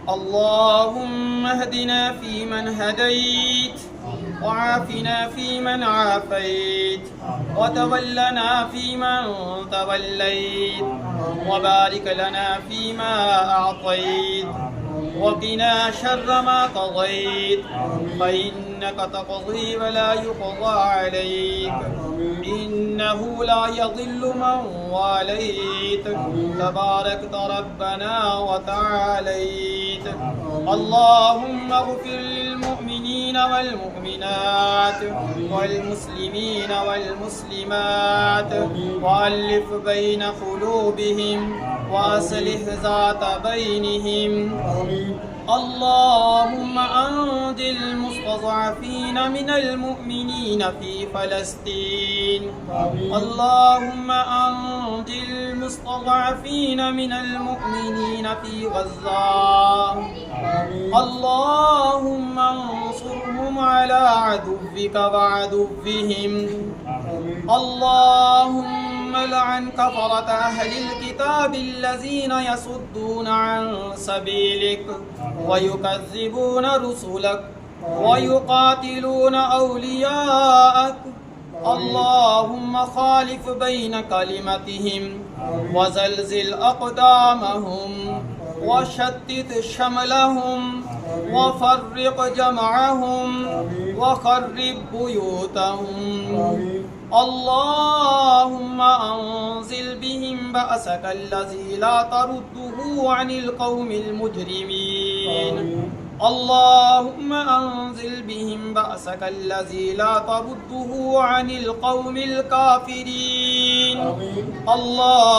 اللهم اهدنا فيمن هديت، وعافنا فيمن عافيت، وتولنا فيمن توليت، وبارك لنا فيما أعطيت، وقنا شر ما قضيت، فإنك تقضي ولا يقضى عليك، إنه لا يضل من واليت، تباركت ربنا وتعاليت. اللهم اغفر للمؤمنين والمؤمنات والمسلمين والمسلمات، وألف بين قلوبهم، وأصلح ذات بينهم. اللهم أنجِ المستضعفين من المؤمنين في فلسطين. اللهم أنجِ المستضعفين من المؤمنين في غزة. اللهم انصرهم على عدوك وعدوهم. اللهم لعن كفرة أهل الكتاب الذين يصدون عن سبيلك ويكذبون رسلك ويقاتلون أولياءك. اللهم خالف بين كلمتهم وزلزل أقدامهم وشتت شملهم وفرق جمعهم وخرب بيوتهم. اللهم أنزل بهم بأسك الذي لا ترده عن القوم المجرمين. اللهم أنزل بهم بأسك الذي لا ترده عن القوم الكافرين. الله